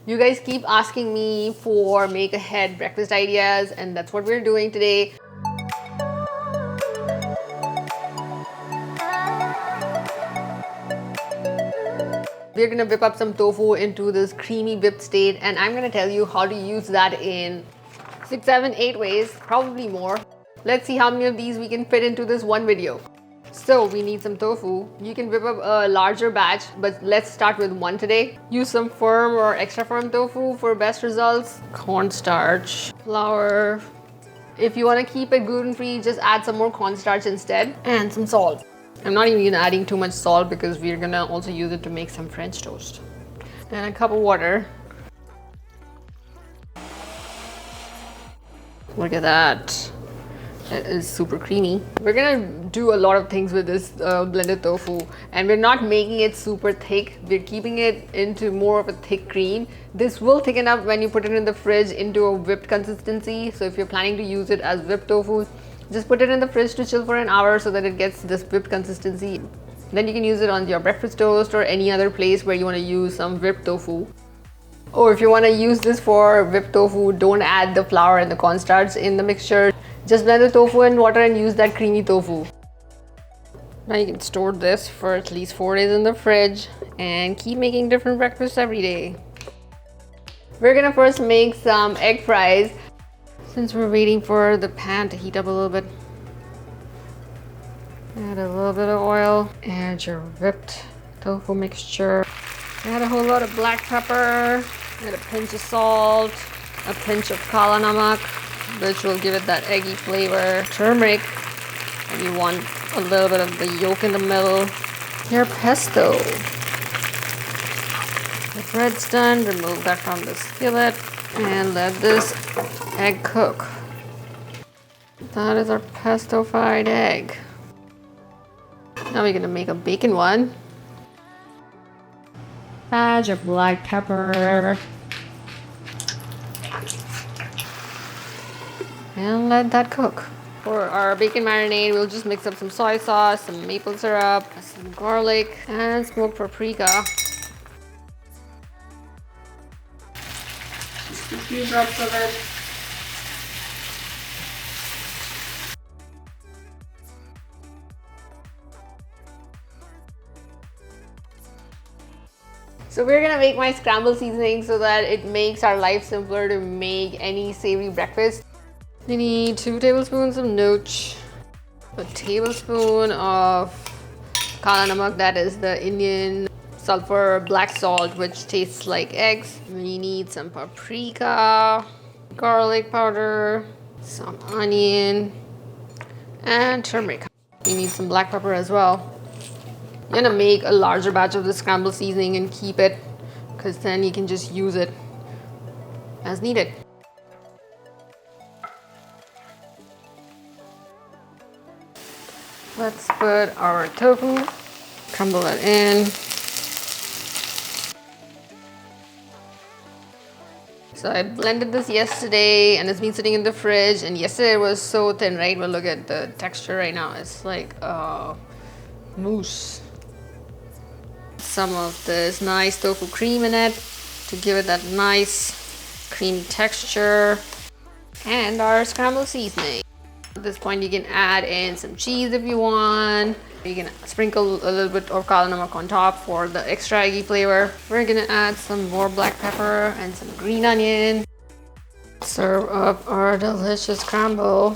You guys keep asking me for make ahead breakfast ideas, and that's what we're doing today. We're gonna whip up some tofu into this creamy whipped state, and I'm gonna tell you how to use that in 6, 7, 8 ways, probably more. Let's see how many of these we can fit into this one video. So we need some tofu. You can whip up a larger batch, but let's start with one today. Use some firm or extra firm tofu for best results. Cornstarch, flour. If you want to keep it gluten-free, just add some more cornstarch instead, and some salt. I'm not even adding too much salt because we're gonna also use it to make some French toast. And a cup of water. Look at that. It is super creamy. We're gonna do a lot of things with this blended tofu, and we're not making it super thick. We're keeping it into more of a thick cream. This will thicken up when you put it in the fridge into a whipped consistency. So if you're planning to use it as whipped tofu, just put it in the fridge to chill for an hour so that it gets this whipped consistency. Then you can use it on your breakfast toast or any other place where you want to use some whipped tofu. Or if you want to use this for whipped tofu, don't add the flour and the cornstarch in the mixture. Just blend the tofu and water and use that creamy tofu. Now you can store this for at least 4 days in the fridge and keep making different breakfasts every day. We're gonna first make some egg fries. Since we're waiting for the pan to heat up a little bit, add a little bit of oil, add your whipped tofu mixture, add a whole lot of black pepper, add a pinch of salt, a pinch of kala namak, which will give it that eggy flavor, turmeric, and you want a little bit of the yolk in the middle, your pesto. The bread's done, remove that from the skillet and let this egg cook. That is our pesto fried egg. Now we're gonna make a bacon one. Add your black pepper. And let that cook. For our bacon marinade, we'll just mix up some soy sauce, some maple syrup, some garlic, and smoked paprika. Just a few drops of it. So we're gonna make my scramble seasoning so that it makes our life simpler to make any savory breakfast. You need 2 tablespoons of nooch, a tablespoon of kala namak, that is the Indian sulfur black salt, which tastes like eggs. We need some paprika, garlic powder, some onion, and turmeric. You need some black pepper as well. You're gonna make a larger batch of the scramble seasoning and keep it, because then you can just use it as needed. Let's put our tofu, crumble it in. So I blended this yesterday and it's been sitting in the fridge, and yesterday it was so thin, right? But look at the texture right now. It's like mousse. Some of this nice tofu cream in it to give it that nice creamy texture. And our scramble seasoning. At this point you can add in some cheese if you want. You can sprinkle a little bit of kala namak on top for the extra eggy flavor. We're gonna add some more black pepper and some green onion. Serve up our delicious scramble.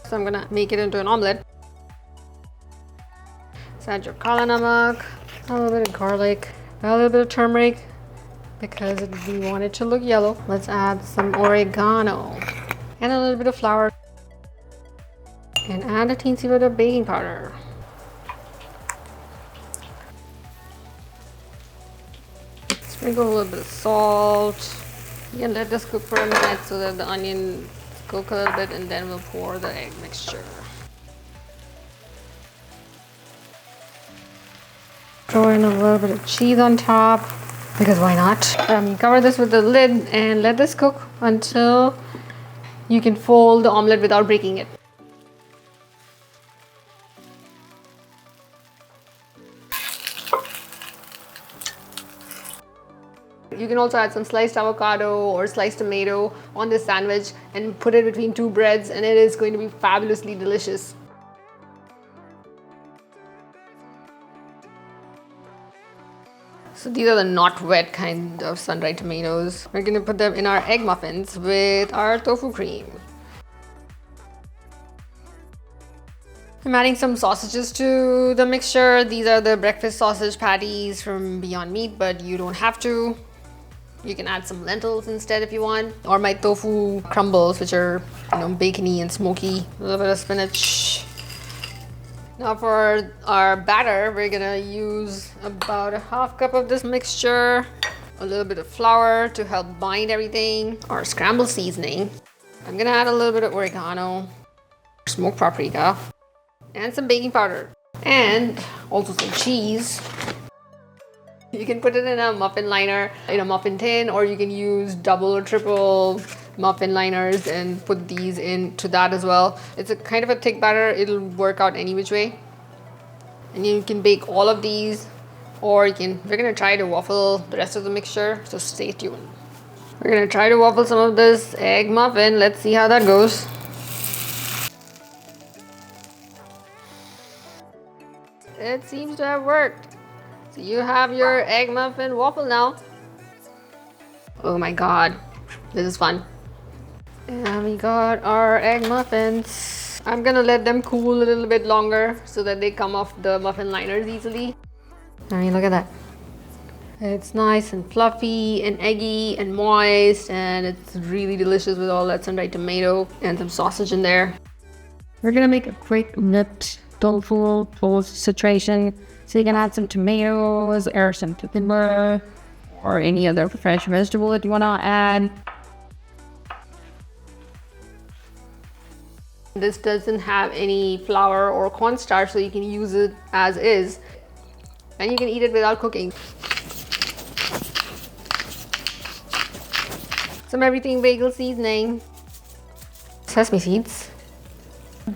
So I'm gonna make it into an omelette. So add your kala namak, a little bit of garlic, a little bit of turmeric because we want it to look yellow. Let's add some oregano and a little bit of flour and add a teensy bit of baking powder. Sprinkle a little bit of salt. You can let this cook for a minute so that the onion cook a little bit, and then we'll pour the egg mixture. Throw in a little bit of cheese on top, because why not? Cover this with the lid and let this cook until you can fold the omelette without breaking it. You can also add some sliced avocado or sliced tomato on this sandwich and put it between two breads, and it is going to be fabulously delicious. So these are the not wet kind of sun-dried tomatoes. We're going to put them in our egg muffins with our tofu cream. I'm adding some sausages to the mixture. These are the breakfast sausage patties from Beyond Meat, but you don't have to. You can add some lentils instead if you want. Or my tofu crumbles, which are, bacony and smoky. A little bit of spinach. Now for our batter, we're gonna use about a half cup of this mixture. A little bit of flour to help bind everything. Our scramble seasoning. I'm gonna add a little bit of oregano, smoked paprika, and some baking powder, and also some cheese. You can put it in a muffin liner, in a muffin tin, or you can use double or triple muffin liners and put these into that as well. It's a kind of a thick batter. It'll work out any which way. And you can bake all of these, or we're gonna try to waffle the rest of the mixture, so stay tuned. We're gonna try to waffle some of this egg muffin. Let's see how that goes. It seems to have worked. So you have your egg muffin waffle now. Oh my god, this is fun. And we got our egg muffins. I'm gonna let them cool a little bit longer so that they come off the muffin liners easily. I mean, look at that. It's nice and fluffy and eggy and moist, and it's really delicious with all that sun-dried tomato and some sausage in there. We're gonna make a quick nipped tofu toast situation. So you can add some tomatoes or some cucumber or any other fresh vegetable that you wanna add. This doesn't have any flour or cornstarch, so you can use it as is. And you can eat it without cooking. Some everything bagel seasoning. Sesame seeds.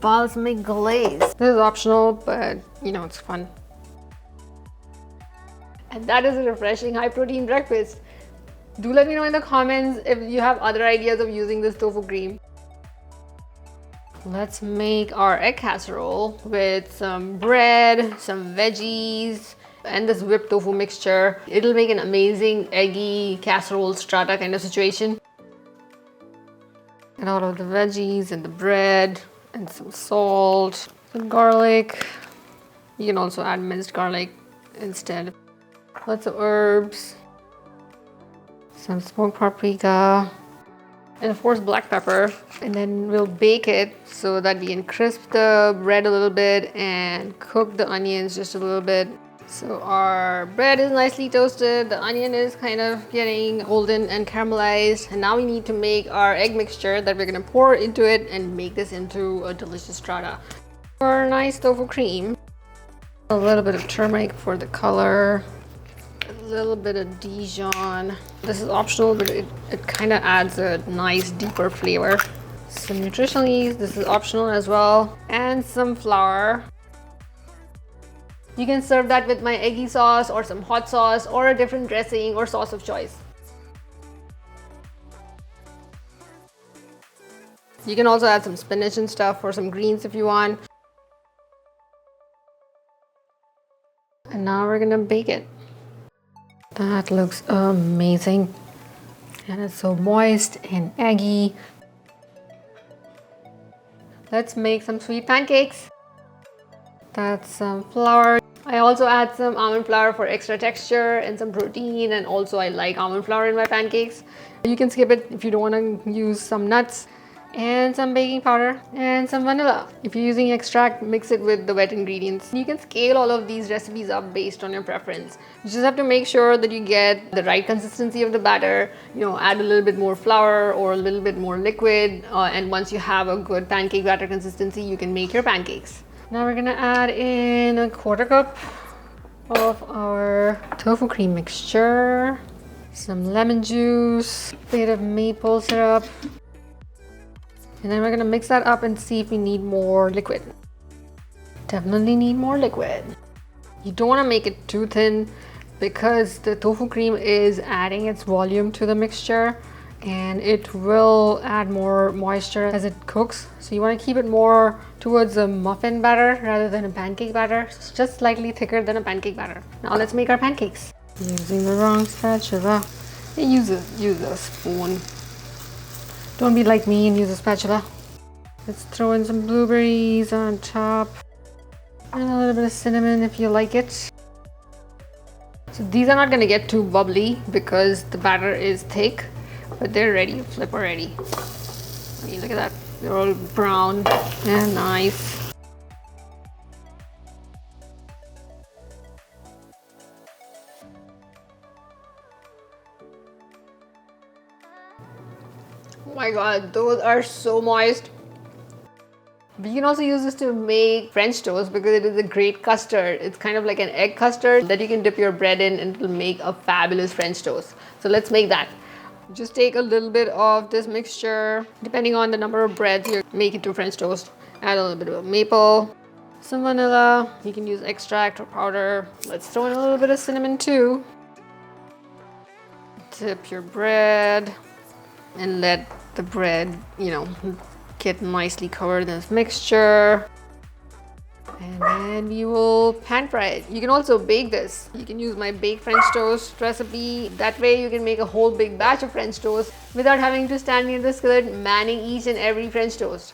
Balsamic glaze. This is optional, but it's fun. And that is a refreshing high protein breakfast. Do let me know in the comments if you have other ideas of using this tofu cream. Let's make our egg casserole with some bread, some veggies, and this whipped tofu mixture. It'll make an amazing eggy casserole strata kind of situation. And all of the veggies and the bread and some salt, some garlic. You can also add minced garlic instead. Lots of herbs, some smoked paprika, and of course black pepper. And then we'll bake it so that we can crisp the bread a little bit and cook the onions just a little bit. So our bread is nicely toasted, the onion is kind of getting golden and caramelized, and now we need to make our egg mixture that we're gonna pour into it and make this into a delicious strata. For our nice tofu cream, a little bit of turmeric for the color, a little bit of Dijon. This is optional, but it kind of adds a nice deeper flavor. Some nutritional yeast, this is optional as well, and some flour. You can serve that with my eggy sauce or some hot sauce or a different dressing or sauce of choice. You can also add some spinach and stuff or some greens if you want. And now we're gonna bake it. That looks amazing. And it's so moist and eggy. Let's make some sweet pancakes. That's some flour. I also add some almond flour for extra texture and some protein, and also I like almond flour in my pancakes. You can skip it if you don't want to use some nuts, and some baking powder and some vanilla. If you're using extract, mix it with the wet ingredients. You can scale all of these recipes up based on your preference. You just have to make sure that you get the right consistency of the batter, add a little bit more flour or a little bit more liquid, and once you have a good pancake batter consistency, you can make your pancakes. Now we're gonna add in a 1/4 cup of our tofu cream mixture, some lemon juice, a bit of maple syrup, and then we're gonna mix that up and see if we need more liquid. Definitely need more liquid. You don't wanna make it too thin because the tofu cream is adding its volume to the mixture and it will add more moisture as it cooks. So you want to keep it more towards a muffin batter rather than a pancake batter. It's just slightly thicker than a pancake batter. Now let's make our pancakes. Using the wrong spatula. Use a spoon. Don't be like me and use a spatula. Let's throw in some blueberries on top. And a little bit of cinnamon if you like it. So these are not going to get too bubbly because the batter is thick, but they're ready to flip already. I mean, look at that. They're all brown and nice. Oh my god, those are so moist. But you can also use this to make French toast because it is a great custard. It's kind of like an egg custard that you can dip your bread in and it will make a fabulous French toast. So let's make that. Just take a little bit of this mixture. Depending on the number of breads you make into French toast. Add a little bit of maple, some vanilla. You can use extract or powder. Let's throw in a little bit of cinnamon too. Dip your bread and let the bread, get nicely covered in this mixture. And then we will pan fry it. You can also bake this. You can use my baked French toast recipe. That way you can make a whole big batch of French toast without having to stand near the skillet manning each and every French toast.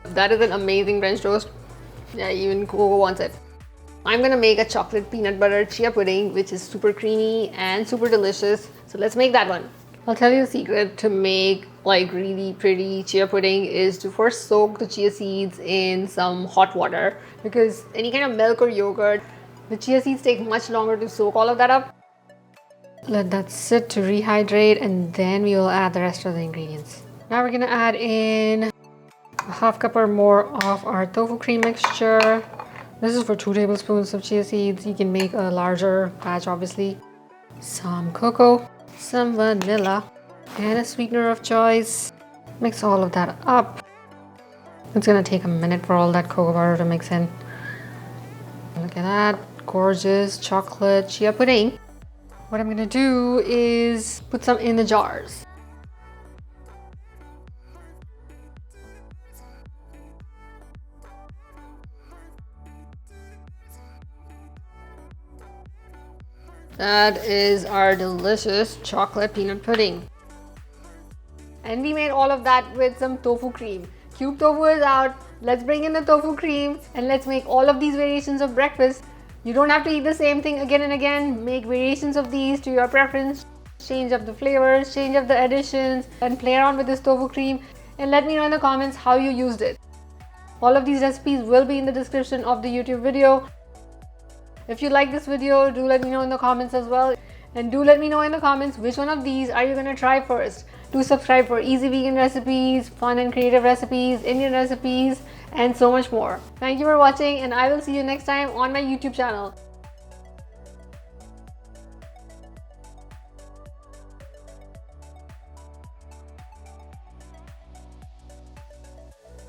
That is an amazing French toast. Yeah, even Coco wants it. I'm gonna make a chocolate peanut butter chia pudding, which is super creamy and super delicious. So let's make that one. I'll tell you the secret to make like really pretty chia pudding is to first soak the chia seeds in some hot water, because any kind of milk or yogurt, the chia seeds take much longer to soak all of that up. Let that sit to rehydrate and then we will add the rest of the ingredients. Now we're gonna add in a half cup or more of our tofu cream mixture. This is for 2 tablespoons of chia seeds. You can make a larger batch obviously. Some cocoa, some vanilla, and a sweetener of choice. Mix all of that up. It's gonna take a minute for all that cocoa powder to mix in. Look at that, gorgeous chocolate chia pudding. What I'm gonna do is put some in the jars. That is our delicious chocolate peanut pudding. And we made all of that with some tofu cream. Cube tofu is out. Let's bring in the tofu cream and let's make all of these variations of breakfast. You don't have to eat the same thing again and again. Make variations of these to your preference. Change up the flavors, change up the additions, and play around with this tofu cream. And let me know in the comments how you used it. All of these recipes will be in the description of the YouTube video. If you like this video, do let me know in the comments as well. And do let me know in the comments which one of these are you going to try first. Do subscribe for easy vegan recipes, fun and creative recipes, Indian recipes, and so much more. Thank you for watching and I will see you next time on my YouTube channel.